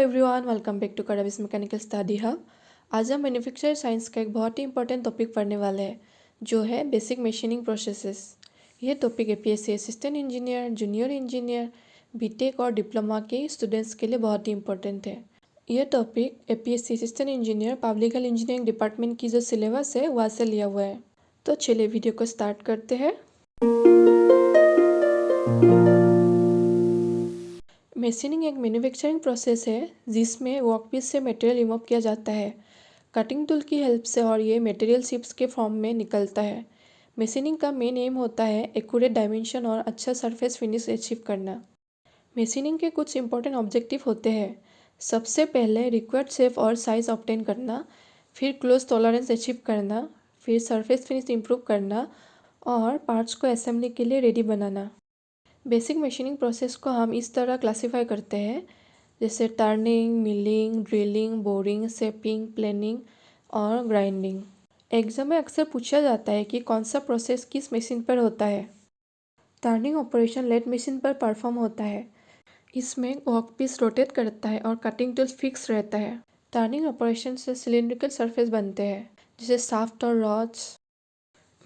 Everyone, welcome back to कराविस mechanical study hub. आज हम मैन्युफैक्चर साइंस का एक बहुत ही इंपॉर्टेंट टॉपिक पढ़ने वाले हैं, जो है बेसिक मशीनिंग प्रोसेसेस। यह topic APSC assistant engineer, junior engineer, BTech और डिप्लोमा के स्टूडेंट्स के लिए बहुत ही इंपॉर्टेंट है। यह topic APSC assistant engineer public health engineering department की जो सिलेबस है वहाँ से लिया हुआ है। तो चलिए वीडियो को स्टार्ट करते हैं। मशीनिंग एक मैन्युफैक्चरिंग प्रोसेस है जिसमें वर्कपीस से मटेरियल रिमूव किया जाता है कटिंग टूल की हेल्प से, और ये मटेरियल शिप्स के फॉर्म में निकलता है। मशीनिंग का मेन एम होता है एक्यूरेट डायमेंशन और अच्छा सरफेस फिनिश अचीव करना। मशीनिंग के कुछ इंपॉर्टेंट ऑब्जेक्टिव होते हैं। सबसे पहले रिक्वायर्ड शेप और साइज ऑब्टेन करना, फिर क्लोज टॉलरेंस अचीव करना, फिर सरफेस फिनिश इम्प्रूव करना और पार्ट्स को असेंबली के लिए रेडी बनाना। बेसिक मशीनिंग प्रोसेस को हम इस तरह क्लासीफाई करते हैं, जैसे turning, milling, drilling, boring, shaping, planning और ग्राइंडिंग। एग्जाम में अक्सर पूछा जाता है कि कौन सा प्रोसेस किस मशीन पर होता है। टर्निंग ऑपरेशन लेड मशीन पर परफॉर्म होता है। इसमें वर्कपीस रोटेट करता है और कटिंग टूल फिक्स रहता है। टर्निंग ऑपरेशन से सिलिंड्रिकल सरफेस बनते हैं, जैसे शाफ्ट और rods.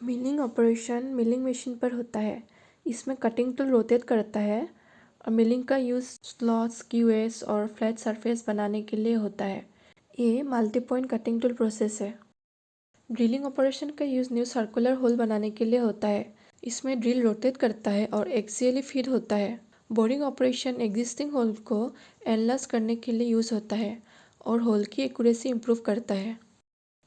Milling operation milling machine पर होता है। इसमें कटिंग टूल रोटेट करता है और मिलिंग का यूज़ स्लॉट्स, क्यूएस और फ्लैट सरफेस बनाने के लिए होता है। ये multi point cutting tool process है। ड्रिलिंग ऑपरेशन का यूज़ न्यू सर्कुलर होल बनाने के लिए होता है। इसमें ड्रिल रोटेट करता है और एक्सियली फीड होता है। बोरिंग ऑपरेशन एग्जिस्टिंग होल को एनलार्ज करने के लिए यूज़ होता है और होल की एक्यूरेसी इंप्रूव करता है।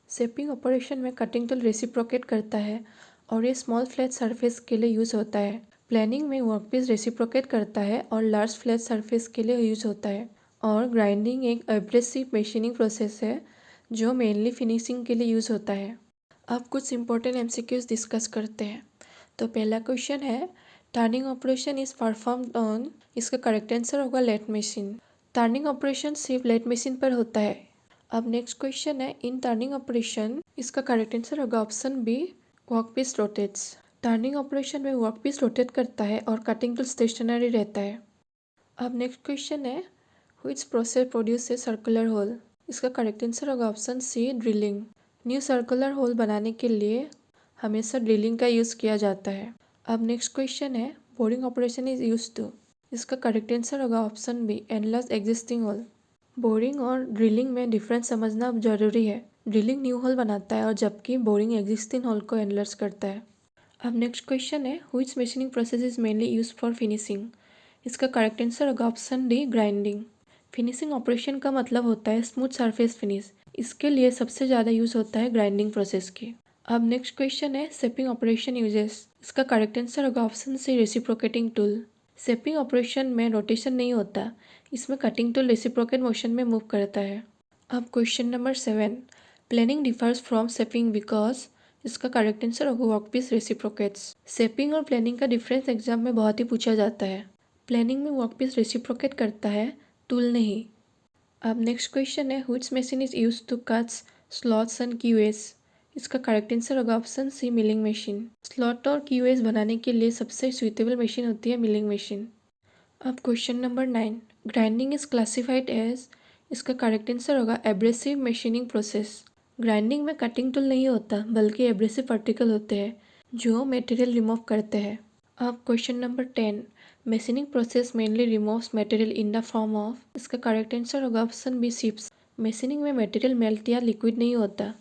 शेपिंग ऑपरेशन में कटिंग टूल रेसिप्रोकेट करता है और ये स्मॉल फ्लैट सरफेस के लिए यूज़ होता है। प्लानिंग में वर्कपीस रेसिप्रोकेट करता है और लार्ज फ्लैट सरफेस के लिए यूज़ होता है। और ग्राइंडिंग एक एब्रेसिव मशीनिंग प्रोसेस है जो मेनली फिनिशिंग के लिए यूज़ होता है। अब कुछ इंपॉर्टेंट एमसीक्यूज डिस्कस करते हैं। तो पहला क्वेश्चन है, turning operation is performed on, इसका करेक्ट आंसर होगा लेथ मशीन। टर्निंग ऑपरेशन सिर्फ लेथ मशीन पर होता है। अब नेक्स्ट क्वेश्चन है, इन टर्निंग ऑपरेशन, इसका करेक्ट आंसर होगा option B, workpiece rotates. Turning operation में वर्कपीस रोटेट करता है और कटिंग टूल स्टेशनरी रहता है। अब नेक्स्ट क्वेश्चन है, which process produce a circular hole, इसका करेक्ट आंसर होगा option C, drilling. New circular whole बनाने के लिए हमेशा ड्रिलिंग का यूज़ किया जाता है। अब नेक्स्ट क्वेश्चन है, boring operation is use to, इसका करेक्ट आंसर होगा option B, enlarge existing hole. Boring और ड्रिलिंग में डिफरेंस समझना जरूरी है। ड्रिलिंग न्यू होल बनाता है और जबकि बोरिंग एग्जिस्टिंग होल को एनलार्ज करता है। अब नेक्स्ट क्वेश्चन है, which machining process is mainly use for finishing, इसका करेक्ट आंसर होगा option D, grinding. Finishing operation का मतलब होता है स्मूथ सरफेस फिनिश। इसके लिए सबसे ज़्यादा यूज होता है ग्राइंडिंग प्रोसेस की। अब नेक्स्ट क्वेश्चन है, शेपिंग ऑपरेशन यूजेस, इसका करेक्ट आंसर होगा option C, reciprocating tool. Shaping operation में रोटेशन नहीं होता, इसमें कटिंग टूल रेसिप्रोकेट मोशन में मूव करता है। अब question number 7, planing differs from shaping because, इसका करेक्ट आंसर होगा वर्कपीस रेसिप्रोकेट्स। शेपिंग और प्लानिंग का डिफरेंस एग्जाम में बहुत ही पूछा जाता है। प्लानिंग में वर्कपीस रेसिप्रोकेट करता है, टूल नहीं। अब नेक्स्ट क्वेश्चन है, which machine is use to cuts, slots and keyways, इसका करेक्ट आंसर होगा option C, milling machine. Slot और क्यूएस बनाने के लिए सबसे सुइटेबल मशीन होती है मिलिंग मशीन। अब question number 9, grinding is classified as, इसका करेक्ट आंसर होगा एब्रेसिव मशीनिंग प्रोसेस। ग्राइंडिंग में कटिंग टूल नहीं होता बल्कि एब्रेसिव पार्टिकल होते हैं जो मटेरियल रिमूव करते हैं। अब question number 10, machining process mainly removes material in the form of, इसका करेक्ट आंसर होगा ऑप्शन बी, शिप्स। मशीनिंग में मटेरियल मेल्ट या लिक्विड नहीं होता,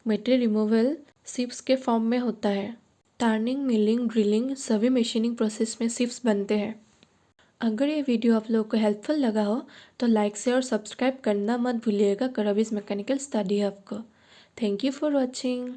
मटेरियल रिमूवल शिप्स के फॉर्म में होता है। टर्निंग, मिलिंग, ड्रिलिंग सभी मशीनिंग प्रोसेस में शिप्स बनते हैं। अगर ये वीडियो आप लोगों को हेल्पफुल लगा हो तो लाइक, शेयर और सब्सक्राइब करना मत भूलिएगा कराविस मैकेनिकल स्टडी हब को। Thank you for watching.